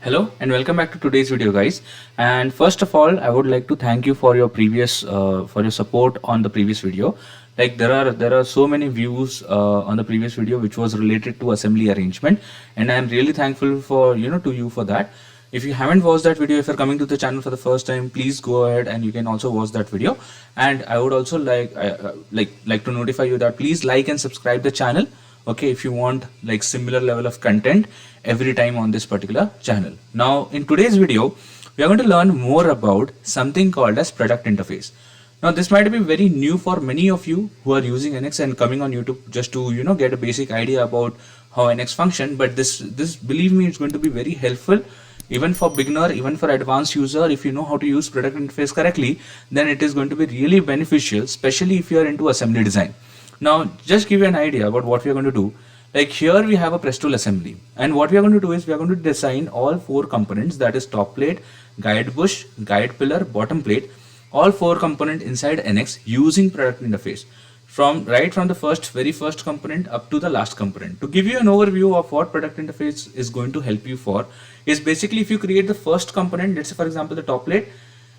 Hello and welcome back to today's video, guys. And first of all, I would like to thank you for your support on the previous video. Like there are so many views on the previous video which was related to assembly arrangement, and I am really thankful for to you for that. If you haven't watched that video, if you're coming to the channel for the first time, please go ahead and you can also watch that video. And I would also like to notify you that please like and subscribe the channel, okay, if you want like similar level of content every time on this particular channel. Now in today's video we are going to learn more about something called as product interface. Now this might be very new for many of you who are using NX and coming on YouTube just to get a basic idea about how NX function, but this believe me, it's going to be very helpful even for beginner, even for advanced user. If you know how to use product interface correctly, then it is going to be really beneficial, especially if you are into assembly design. Now just give you an idea about what we are going to do. Like here we have a press tool assembly, and what we are going to do is we are going to design all four components, that is top plate, guide bush, guide pillar, bottom plate, all four components inside NX using product interface from the very first component up to the last component. To give you an overview of what product interface is going to help you for is basically, if you create the first component, let's say for example the top plate,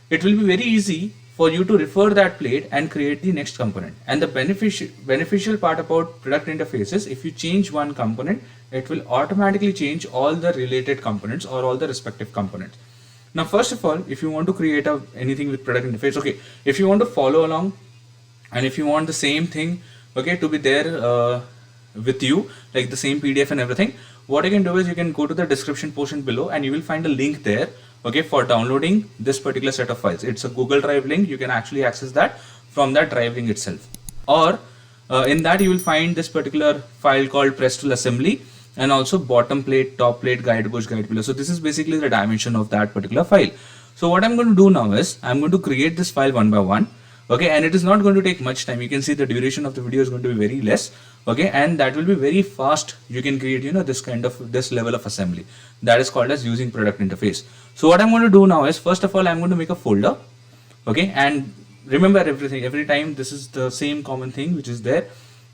it will be very easy for you to refer that plate and create the next component. And the beneficial part about product interfaces, if you change one component, it will automatically change all the related components or all the respective components. Now first of all, if you want to create anything with product interface, okay, if you want to follow along and if you want the same thing, okay, to be there with you, like the same PDF and everything, what you can do is you can go to the description portion below and you will find a link there, okay, for downloading this particular set of files. It's a Google Drive link. You can actually access that from that drive link itself, or in that you will find this particular file called press tool assembly, and also bottom plate, top plate, guide bush, guide pillar. So this is basically the dimension of that particular file. So what I'm going to do now is I'm going to create this file one by one, okay, and it is not going to take much time. You can see the duration of the video is going to be very less, okay, and that will be very fast. You can create this level of assembly. That is called as using product interface. So what I'm going to do now is, first of all, I'm going to make a folder, okay, and remember every time this is the same common thing which is there.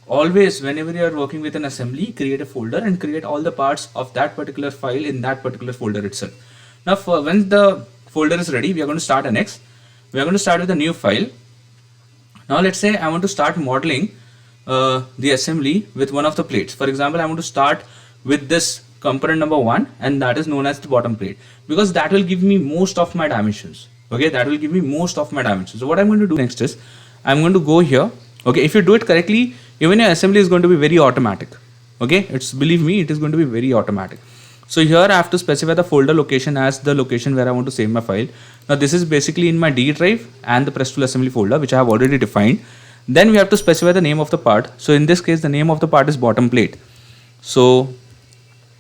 Always whenever you are working with an assembly, create a folder and create all the parts of that particular file in that particular folder itself. Now when the folder is ready, we are going to start NX. We are going to start with a new file. Now let's say I want to start modeling the assembly with one of the plates. For example, I want to start with this component number 1, and that is known as the bottom plate, because that will give me most of my dimensions. Okay, that will give me most of my dimensions. So what I'm going to do next is I'm going to go here. Okay, if you do it correctly, even your assembly is going to be very automatic. Okay, believe me, it is going to be very automatic. So here I have to specify the folder location as the location where I want to save my file. Now this is basically in my D drive and the press tool assembly folder, which I have already defined. Then we have to specify the name of the part. So in this case, the name of the part is bottom plate. So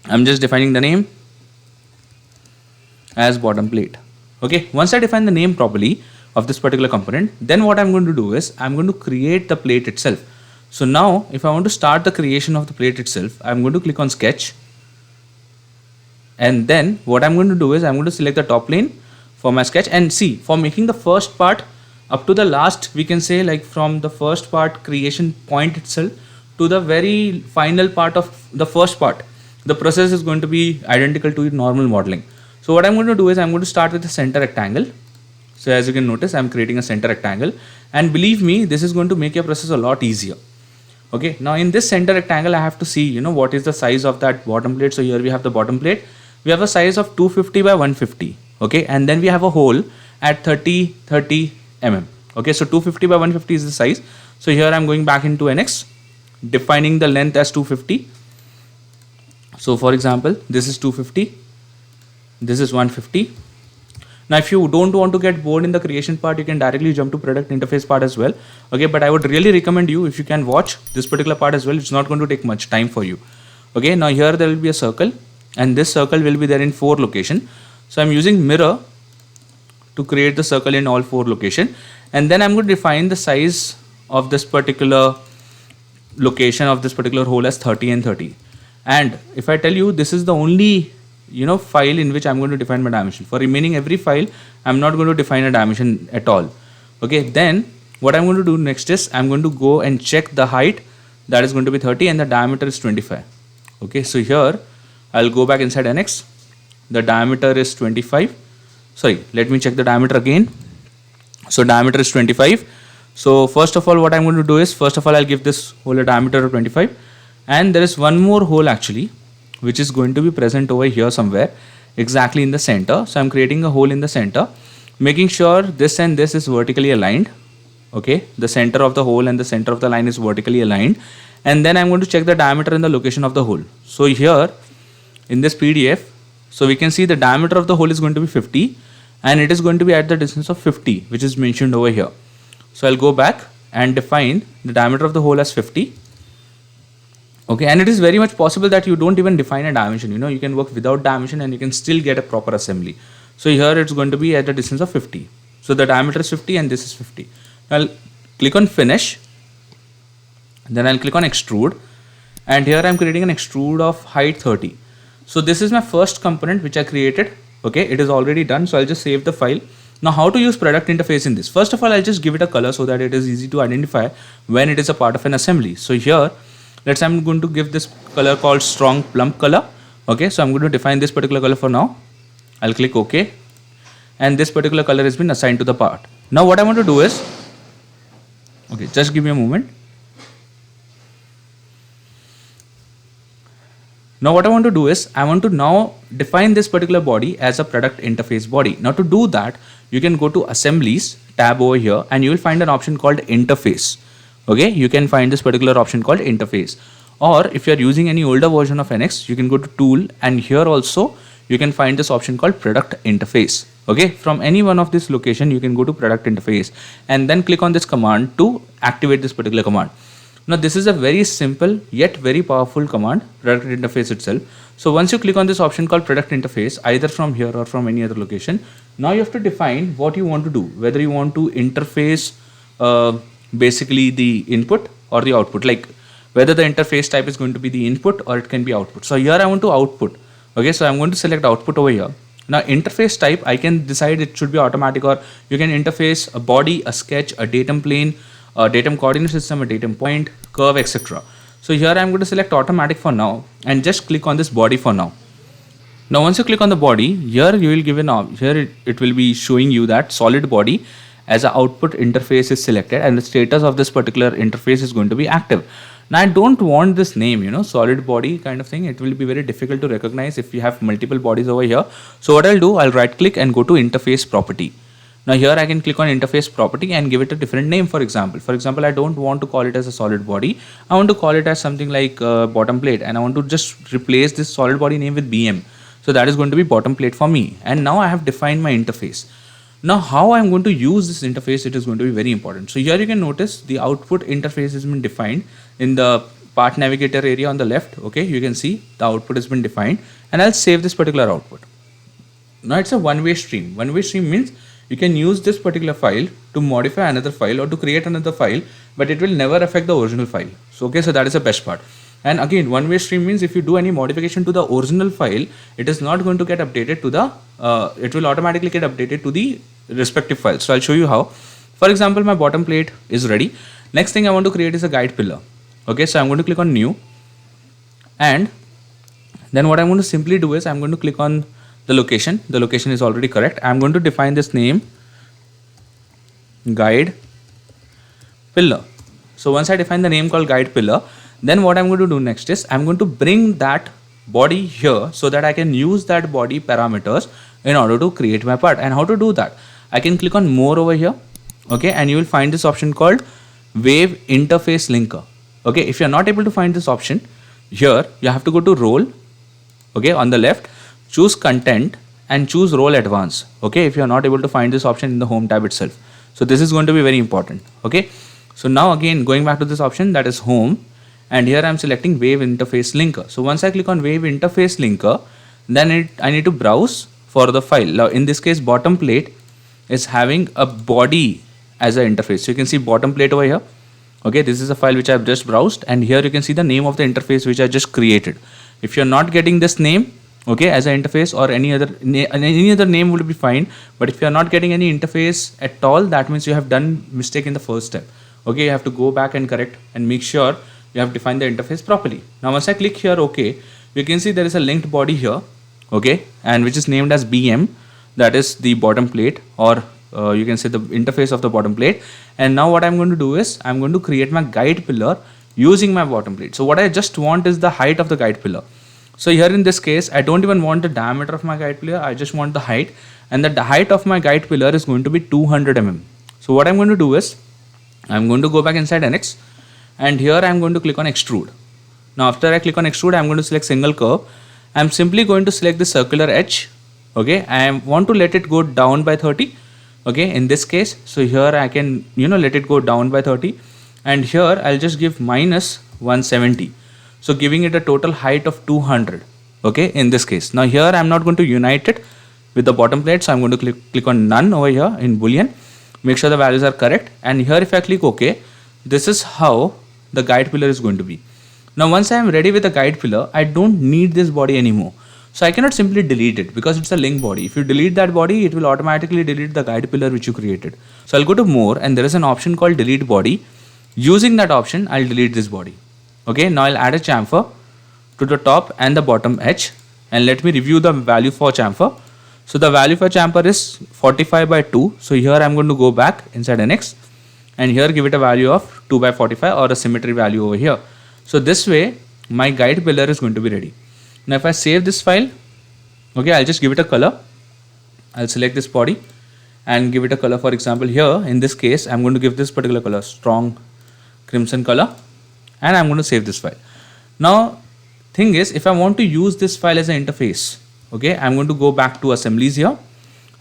I'm just defining the name as bottom plate. Okay, once I define the name properly of this particular component, then what I'm going to do is I'm going to create the plate itself. So now if I want to start the creation of the plate itself, I'm going to click on sketch. And then what I'm going to do is I'm going to select the top plane for my sketch, and see, for making the first part up to the last, we can say, like from the first part creation point itself to the very final part of the first part, the process is going to be identical to normal modeling. So what I'm going to do is I'm going to start with the center rectangle. So as you can notice, I'm creating a center rectangle, and believe me, this is going to make your process a lot easier. Okay, now in this center rectangle, I have to see what is the size of that bottom plate. So here we have the bottom plate. We have a size of 250 by 150. Okay, and then we have a hole at 30 mm. Okay, so 250 by 150 is the size. So here I'm going back into NX, defining the length as 250. So for example, this is 250, this is 150. Now if you don't want to get bored in the creation part, you can directly jump to product interface part as well. Okay, but I would really recommend you, if you can watch this particular part as well, it's not going to take much time for you. Okay, now here there will be a circle, and this circle will be there in 4 locations. So I'm using Mira to create the circle in all 4 locations, and then I'm going to define the size of this particular location of this particular hole as 30 and 30. And if I tell you, this is the only file in which I'm going to define my dimension. For remaining every file, I'm not going to define a dimension at all. Okay, then what I'm going to do next is I'm going to go and check the height, that is going to be 30, and the diameter is 25. Okay, so here I'll go back inside NX, the diameter is 25. Sorry, let me check the diameter again. So diameter is 25. So first of all, what I'm going to do is, first of all, I'll give this hole a diameter of 25, and there is one more hole actually, which is going to be present over here somewhere, exactly in the center. So I'm creating a hole in the center, making sure this and this is vertically aligned. Okay, the center of the hole and the center of the line is vertically aligned, and then I'm going to check the diameter and the location of the hole. So here in this PDF, so we can see the diameter of the hole is going to be 50, and it is going to be at the distance of 50, which is mentioned over here. So I'll go back and define the diameter of the hole as 50. Okay, and it is very much possible that you don't even define a dimension. You can work without dimension and you can still get a proper assembly. So here it's going to be at the distance of 50. So the diameter is 50 and this is 50. I'll click on finish, then I'll click on extrude, and here I'm creating an extrude of height 30. So this is my first component which I created. Okay, it is already done, so I'll just save the file. Now how to use product interface in this? First of all, I'll just give it a color so that it is easy to identify when it is a part of an assembly. So here, let's say I'm going to give this color called strong plum color. Okay, so I'm going to define this particular color for now. I'll click OK, and this particular color has been assigned to the part. Now what I want to do is, okay, just give me a moment. Now what I want to do is, I want to now define this particular body as a product interface body. Now to do that, you can go to assemblies tab over here, and you will find an option called interface. Okay, you can find this particular option called interface. Or if you are using any older version of NX, you can go to tool, and here also you can find this option called product interface. Okay, from any one of this location you can go to product interface and then click on this command to activate this particular command. Now this is a very simple yet very powerful command, product interface itself. So once you click on this option called product interface, either from here or from any other location, now you have to define what you want to do, whether you want to interface basically the input or the output, like whether the interface type is going to be the input or it can be output. So here I want to output. Okay, so I'm going to select output over here. Now interface type, I can decide it should be automatic, or you can interface a body, a sketch, a datum plane, a datum coordinate system, a datum point, curve, etc. So here I'm going to select automatic for now and just click on this body for now. Now once you click on the body, here you will give it will be showing you that solid body as an output interface is selected and the status of this particular interface is going to be active. Now I don't want this name, solid body kind of thing. It will be very difficult to recognize if you have multiple bodies over here. So what I'll do, I'll right click and go to interface property. Now here I can click on interface property and give it a different name. For example, I don't want to call it as a solid body. I want to call it as something like bottom plate, and I want to just replace this solid body name with BM. So that is going to be bottom plate for me. And now I have defined my interface. Now how I'm going to use this interface, it is going to be very important. So here you can notice the output interface has been defined in the part navigator area on the left. Okay, you can see the output has been defined, and I'll save this particular output. Now it's a one-way stream. One-way stream means you can use this particular file to modify another file or to create another file, but it will never affect the original file. So okay, so that is the best part. And again, one-way stream means if you do any modification to the original file, it is not going to get updated to the, it will automatically get updated to the respective file. So I'll show you how. For example, my bottom plate is ready. Next thing I want to create is a guide pillar. Okay, so I'm going to click on new, and then what I'm going to simply do is I'm going to click on the location. The location is already correct. I'm going to define this name guide pillar. So once I define the name called guide pillar, then what I'm going to do next is I'm going to bring that body here so that I can use that body parameters in order to create my part. And how to do that? I can click on more over here. Okay, and you will find this option called wave interface linker. Okay, if you're not able to find this option, here you have to go to role. Okay, on the left, choose content and choose role advanced. Okay, if you're not able to find this option in the home tab itself. So this is going to be very important. Okay, so now again going back to this option, that is home, and here I'm selecting wave interface linker. So once I click on wave interface linker, then I need to browse for the file. Now in this case, bottom plate is having a body as an interface. So you can see bottom plate over here. Okay, this is a file which I have just browsed, and here you can see the name of the interface which I just created. If you're not getting this name, okay, as an interface, or any other name would be fine, but if you're not getting any interface at all, that means you have done mistake in the first step. Okay, you have to go back and correct and make sure you have defined the interface properly. Now once I click here, okay, you can see there is a linked body here. okay, and which is named as BM, that is the bottom plate, or you can say the interface of the bottom plate. And now what I'm going to do is I'm going to create my guide pillar using my bottom plate. So what I just want is the height of the guide pillar. So here in this case, I don't even want the diameter of my guide pillar, I just want the height, and the height of my guide pillar is going to be 200 mm. So what I'm going to do is I'm going to go back inside NX, and here I'm going to click on extrude. Now after I click on extrude, I'm going to select single curve. I'm simply going to select the circular edge. Okay, I want to let it go down by 30. Okay, in this case, so here I can let it go down by 30, and here I'll just give minus 170, so giving it a total height of 200. Okay, in this case, now here I'm not going to unite it with the bottom plate, so I'm going to click on none over here in boolean, make sure the values are correct, and here if I click OK, this is how the guide pillar is going to be. Now once I am ready with the guide pillar, I don't need this body anymore. So I cannot simply delete it because it's a link body. If you delete that body, it will automatically delete the guide pillar which you created. So I'll go to more, and there is an option called delete body. Using that option, I'll delete this body. Okay, now I'll add a chamfer to the top and the bottom edge, and let me review the value for chamfer. So the value for chamfer is 45 by 2. So here I'm going to go back inside NX, and here give it a value of 2 by 45 or a symmetry value over here. So this way my guide pillar is going to be ready. Now if I save this file, okay, I'll just give it a color. I'll select this body and give it a color. For example, here in this case, I'm going to give this particular color, strong crimson color, and I'm going to save this file. Now thing is, if I want to use this file as an interface, okay, I'm going to go back to assemblies here.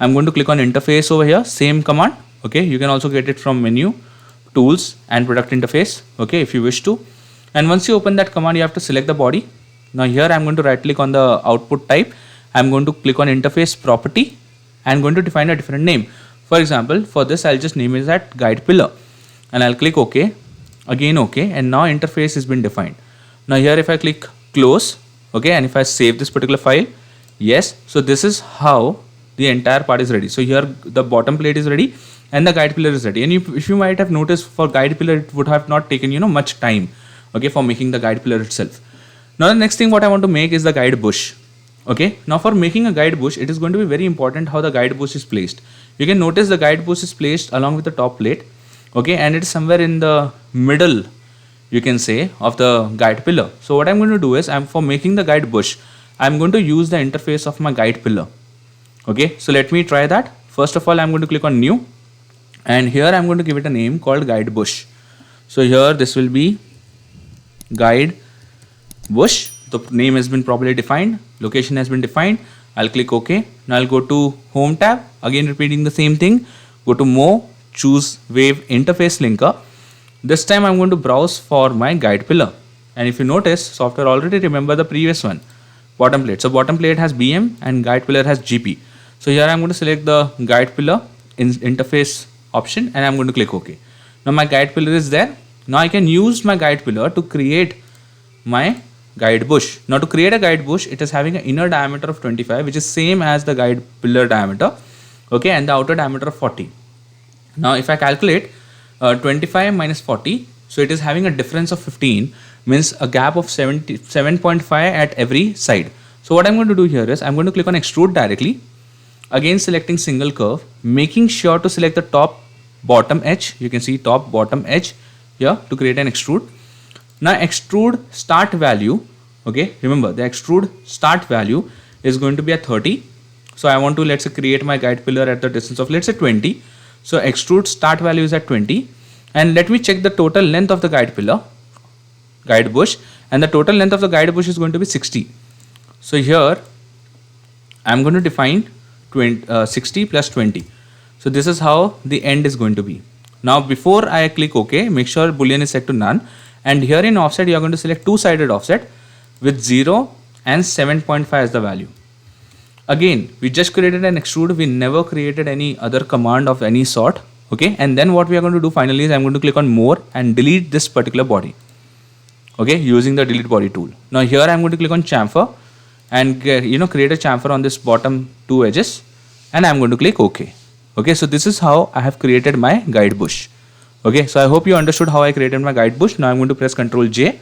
I'm going to click on interface over here, same command. Okay, you can also get it from menu, tools, and product interface, okay, if you wish to. And once you open that command, you have to select the body. Now here I'm going to right click on the output type. I'm going to click on interface property and going to define a different name. For example, for this I'll just name it as guide pillar, and I'll click OK, again OK, and now interface has been defined. Now here if I click close, okay, and if I save this particular file, yes, so this is how the entire part is ready. So here the bottom plate is ready and the guide pillar is ready. And if you might have noticed, for guide pillar it would have not taken much time, okay, for making the guide pillar itself. Now the next thing what I want to make is the guide bush. Okay, now for making a guide bush, it is going to be very important how the guide bush is placed. You can notice the guide bush is placed along with the top plate, okay, and it is somewhere in the middle, you can say, of the guide pillar. So what I'm going to do is, for making the guide bush, I'm going to use the interface of my guide pillar. Okay, so let me try that. First of all, I'm going to click on new, and here I'm going to give it a name called guide bush. So here this will be guide bush. The name has been properly defined, location has been defined. I'll click OK. Now I'll go to home tab, again repeating the same thing. Go to more, choose wave interface linker. This time I'm going to browse for my guide pillar, and if you notice, software already remember the previous one, bottom plate. So bottom plate has BM and guide pillar has GP. So here I'm going to select the guide pillar in interface option, and I'm going to click OK. Now my guide pillar is there. Now I can use my guide pillar to create my guide bush. Now to create a guide bush, it is having an inner diameter of 25, which is same as the guide pillar diameter, okay, and the outer diameter of 40. Now if I calculate 25 minus 40, so it is having a difference of 15, means a gap of 7.5 at every side. So what I'm going to do here is I'm going to click on extrude directly, again selecting single curve, making sure to select the top bottom edge. You can see top bottom edge here to create an extrude. Now extrude start value, okay, remember the extrude start value is going to be at 30. So I want to, let's say, create my guide pillar at the distance of, let's say, 20. So extrude start value is at 20, and let me check the total length of the guide pillar, guide bush, and the total length of the guide bush is going to be 60. So here I'm going to define 60 plus 20. So this is how the end is going to be. Now before I click OK, make sure boolean is set to none. And here in offset, you are going to select two-sided offset with 0 and 7.5 as the value. Again, we just created an extrude. We never created any other command of any sort. Okay. And then what we are going to do finally is I'm going to click on more and delete this particular body. Okay. Using the delete body tool. Now here I'm going to click on chamfer and create a chamfer on this bottom two edges, and I'm going to click OK. Okay. So this is how I have created my guide bush. Okay, so I hope you understood how I created my guide bush. Now I'm going to press Ctrl J,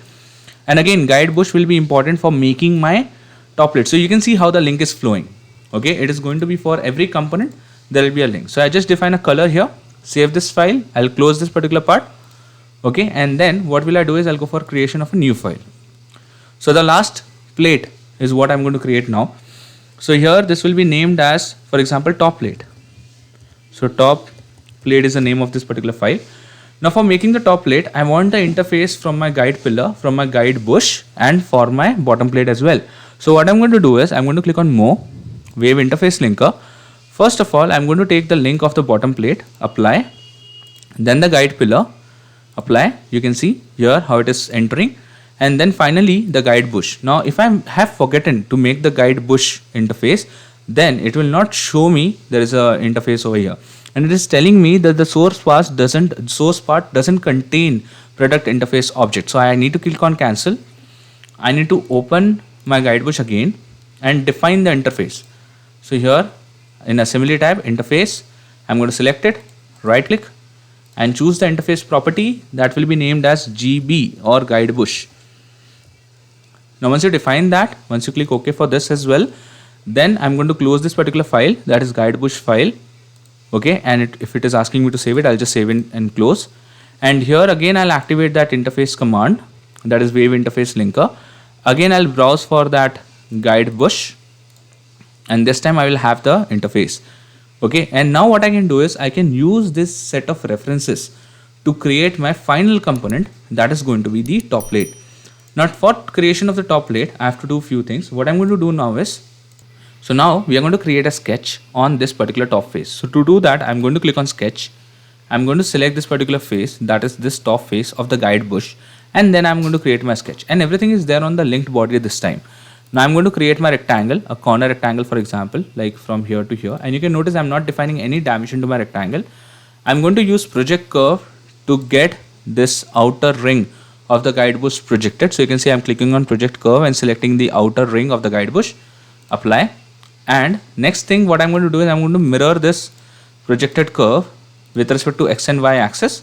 and again guide bush will be important for making my top plate. So you can see how the link is flowing. Okay, it is going to be for every component, there will be a link. So I just define a color here, save this file, I'll close this particular part. Okay, and then what will I do is I'll go for creation of a new file. So the last plate is what I'm going to create now. So here this will be named as, for example, top plate. So top plate is the name of this particular file. Now for making the top plate, I want the interface from my guide pillar, from my guide bush, and for my bottom plate as well. So what I'm going to do is I'm going to click on More, Wave Interface Linker. First of all, I'm going to take the link of the bottom plate, apply, then the guide pillar, apply. You can see here how it is entering, and then finally the guide bush. Now if I have forgotten to make the guide bush interface, then it will not show me there is a interface over here, and it is telling me that the source part doesn't contain product interface object. So I need to click on cancel. I need to open my guide bush again and define the interface. So here in assembly tab, interface, I'm going to select it, right click and choose the interface property that will be named as GB or guide bush. Now once you define that, once you click OK for this as well, then I'm going to close this particular file, that is guide bush file. Okay, and if it is asking me to save it, I'll just save it and close. And here again I'll activate that interface command, that is wave interface linker. Again I'll browse for that guide bush, and this time I will have the interface. Okay, and now what I can do is I can use this set of references to create my final component, that is going to be the top plate. Now for creation of the top plate, I have to do a few things. What I'm going to do now is, so now we are going to create a sketch on this particular top face. So to do that, I'm going to click on sketch. I'm going to select this particular face, that is this top face of the guide bush, and then I'm going to create my sketch, and everything is there on the linked body this time. Now I'm going to create my rectangle, a corner rectangle for example, like from here to here, and you can notice I'm not defining any dimension to my rectangle. I'm going to use project curve to get this outer ring of the guide bush projected. So you can see I'm clicking on project curve and selecting the outer ring of the guide bush, apply. And next thing what I'm going to do is I'm going to mirror this projected curve with respect to x and y axis,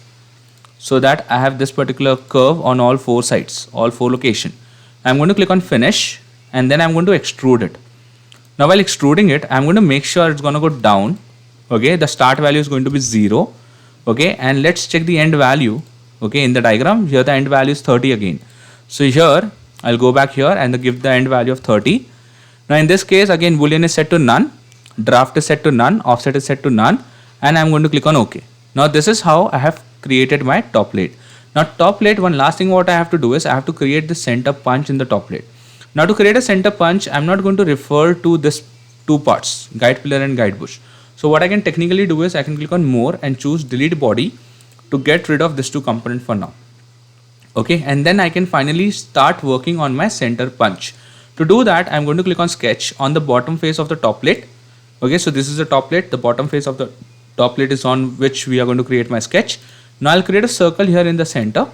so that I have this particular curve on all four sides, all four location. I'm going to click on finish, and then I'm going to extrude it. Now while extruding it, I'm going to make sure it's going to go down. Okay, the start value is going to be 0. Okay, and let's check the end value. Okay, in the diagram here the end value is 30 again. So here I'll go back here and give the end value of 30. Now in this case again boolean is set to none, draft is set to none, offset is set to none, and I'm going to click on OK. Now this is how I have created my top plate. Now top plate, one last thing what I have to do is I have to create the center punch in the top plate. Now to create a center punch, I'm not going to refer to this two parts, guide pillar and guide bush. So what I can technically do is I can click on more and choose delete body to get rid of this two component for now. Okay, and then I can finally start working on my center punch. To do that, I'm going to click on sketch on the bottom face of the top plate. Okay, so this is the top plate, the bottom face of the top plate is on which we are going to create my sketch. Now I'll create a circle here in the center,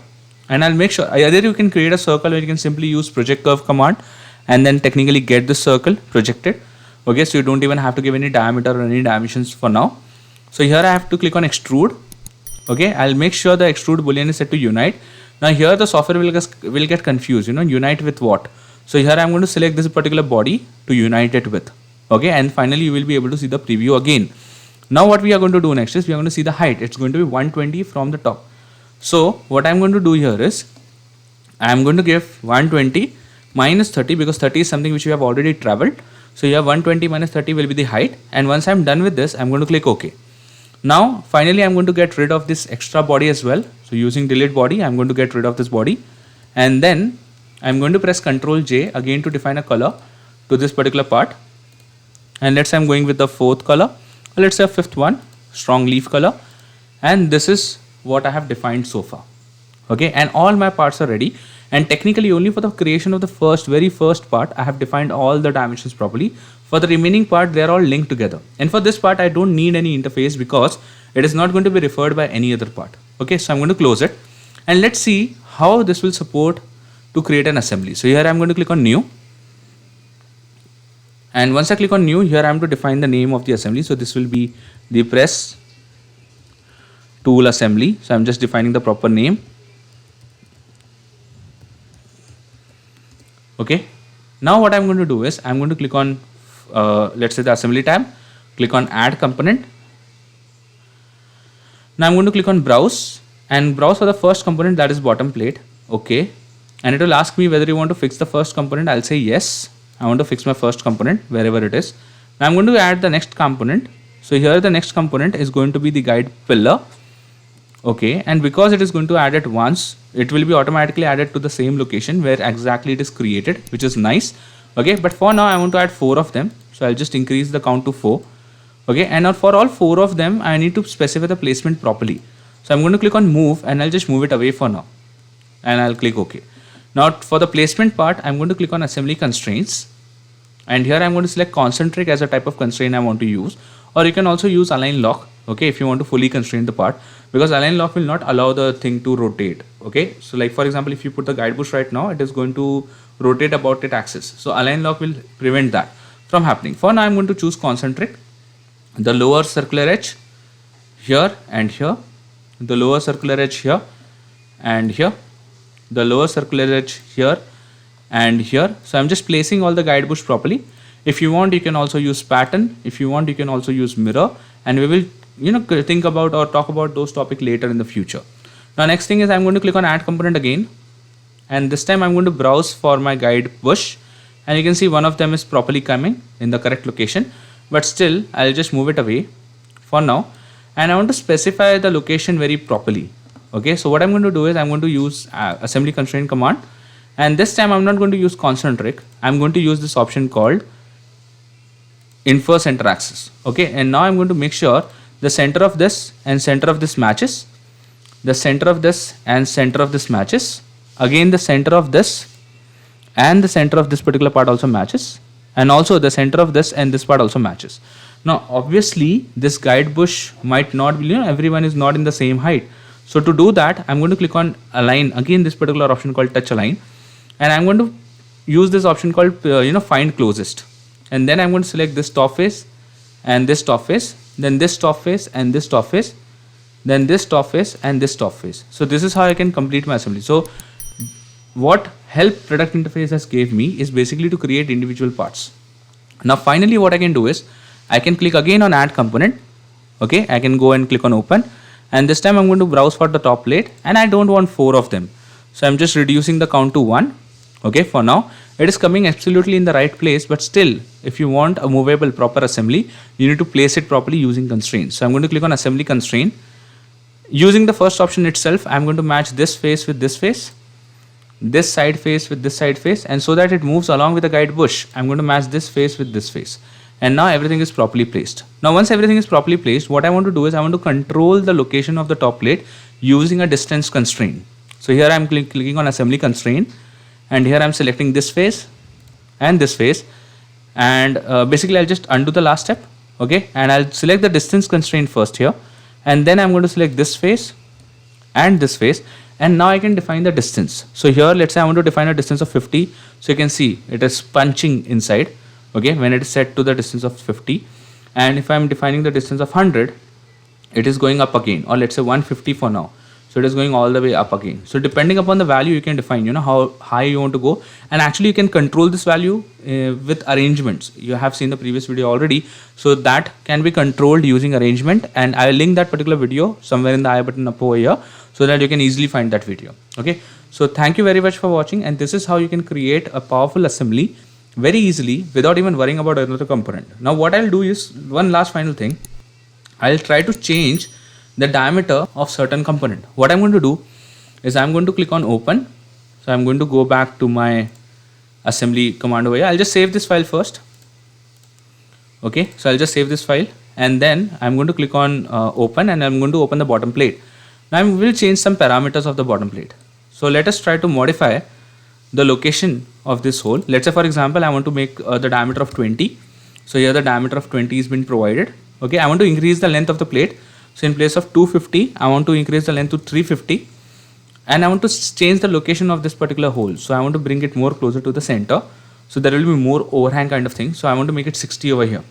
and I'll make sure either you can create a circle or you can simply use project curve command and then technically get the circle projected. Okay, so you don't even have to give any diameter or any dimensions for now. So here I have to click on extrude. Okay, I'll make sure the extrude boolean is set to unite. Now here the software will get confused, unite with what. So here I'm going to select this particular body to unite it with. Okay, and finally you will be able to see the preview again. Now what we are going to do next is we are going to see the height. It's going to be 120 from the top. So what I'm going to do here is I'm going to give 120 minus 30, because 30 is something which we have already traveled. So here 120 minus 30 will be the height, and once I'm done with this I'm going to click OK. Now finally I'm going to get rid of this extra body as well. So using delete body I'm going to get rid of this body, and then I'm going to press Ctrl J again to define a color to this particular part, and let's say I'm going with the fourth color, let's say a fifth one, strong leaf color, and this is what I have defined so far. Okay, and all my parts are ready, and technically only for the creation of the very first part I have defined all the dimensions properly. For the remaining part they are all linked together, and for this part I don't need any interface because it is not going to be referred by any other part. Okay, so I'm going to close it, and let's see how this will support to create an assembly. So here I'm going to click on new, and once I click on new, here I am to define the name of the assembly. So this will be the press tool assembly. So I'm just defining the proper name. Okay, Now what I'm going to do is I'm going to click on let's say the assembly tab, click on add component. Now I'm going to click on browse and browse for the first component, that is bottom plate. Okay, and it will ask me whether you want to fix the first component. I'll say yes, I want to fix my first component wherever it is. Now I'm going to add the next component. So here the next component is going to be the guide pillar. Okay, and because it is going to add it once, it will be automatically added to the same location where exactly it is created, which is nice. Okay, but for now I want to add 4 of them, so I'll just increase the count to 4. Okay, and now for all 4 of them I need to specify the placement properly. So I'm going to click on move and I'll just move it away for now, and I'll click OK. Now for the placement part, I'm going to click on assembly constraints, and here I'm going to select concentric as a type of constraint I want to use, or you can also use align lock. Okay, if you want to fully constrain the part, because align lock will not allow the thing to rotate. Okay, so like for example, if you put the guide bush right now, it is going to rotate about its axis, so align lock will prevent that from happening. For now I'm going to choose concentric, the lower circular edge here and here, the lower circular edge here and here, the lower circular edge here and here. So I'm just placing all the guide bush properly. If you want, you can also use pattern. If you want, you can also use mirror, and we will think about or talk about those topics later in the future. Now next thing is I'm going to click on add component again, and this time I'm going to browse for my guide bush, and you can see one of them is properly coming in the correct location, but still I'll just move it away for now, and I want to specify the location very properly. Okay, so what I'm going to do is I'm going to use assembly constraint command, and this time I'm not going to use concentric. I'm going to use this option called infer center axis. Okay, and now I'm going to make sure the center of this and center of this matches, the center of this and center of this matches, again the center of this and the center of this particular part also matches, and also the center of this and this part also matches. Now obviously this guide bush might not be, everyone is not in the same height. So to do that, I'm going to click on align, again this particular option called touch align, and I'm going to use this option called find closest, and then I'm going to select this top face and this top face, then this top face and this top face, then this top face and this top face. So this is how I can complete my assembly. So what help product interface has gave me is basically to create individual parts. Now finally what I can do is I can click again on add component. Okay, I can go and click on open, and this time I'm going to browse for the top plate, and I don't want 4 of them, so I'm just reducing the count to 1. Okay, for now it is coming absolutely in the right place, but still if you want a movable proper assembly, you need to place it properly using constraints. So I'm going to click on assembly constraint. Using the first option itself, I'm going to match this face with this face, this side face with this side face, and so that it moves along with the guide bush, I'm going to match this face with this face, and now everything is properly placed. Now once everything is properly placed, what I want to do is I want to control the location of the top plate using a distance constraint. So here I'm clicking on assembly constraint, and here I'm selecting this face and this face, and basically I'll just undo the last step. Okay, and I'll select the distance constraint first here, and then I'm going to select this face and this face, and now I can define the distance. So here let's say I want to define a distance of 50, so you can see it is punching inside. Okay, when it is set to the distance of 50, and if I'm defining the distance of 100, it is going up again, or let's say 150 for now, so it is going all the way up again. So depending upon the value, you can define how high you want to go, and actually you can control this value with arrangements. You have seen the previous video already, so that can be controlled using arrangement, and I will link that particular video somewhere in the I button up over here, so that you can easily find that video. Okay, so thank you very much for watching, and this is how you can create a powerful assembly very easily without even worrying about another component. Now what I'll do is one last final thing. I'll try to change the diameter of certain component. What I'm going to do is I'm going to click on open. So I'm going to go back to my assembly command over here. I'll just save this file first. Okay, so I'll just save this file, and then I'm going to click on open, and I'm going to open the bottom plate. Now I will change some parameters of the bottom plate. So let us try to modify the location of this hole. Let's say for example I want to make the diameter of 20. So here the diameter of 20 has been provided. Okay, I want to increase the length of the plate. So in place of 250, I want to increase the length to 350, and I want to change the location of this particular hole. So I want to bring it more closer to the center, so there will be more overhang kind of thing. So I want to make it 60 over here.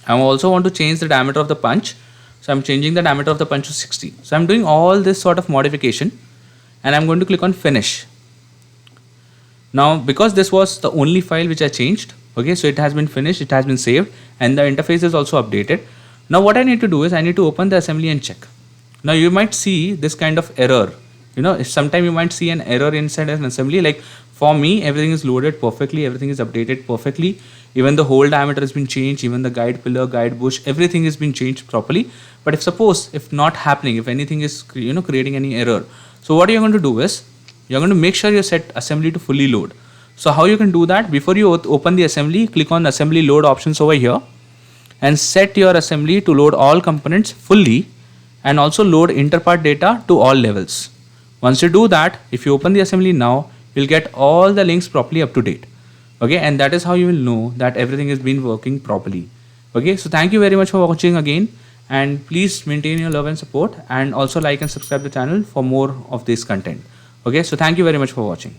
I also want to change the diameter of the punch, so I'm changing the diameter of the punch to 60. So I'm doing all this sort of modification, and I'm going to click on finish. Now because this was the only file which I changed, okay, so it has been finished, it has been saved, and the interface is also updated. Now what I need to do is I need to open the assembly and check. Now you might see this kind of error. You know, sometimes you might see an error inside an assembly. Like for me, everything is loaded perfectly, everything is updated perfectly. Even the hole diameter has been changed, even the guide pillar, guide bush, everything has been changed properly. But if not happening, if anything is creating any error, so what you're going to do is you're going to make sure you set assembly to fully load. So how you can do that? Before you open the assembly, click on assembly load options over here and set your assembly to load all components fully and also load interpart data to all levels. Once you do that, if you open the assembly now, you'll get all the links properly up to date. Okay, and that is how you will know that everything has been working properly. Okay, so thank you very much for watching again, and please maintain your love and support, and also like and subscribe the channel for more of this content. Okay, so thank you very much for watching.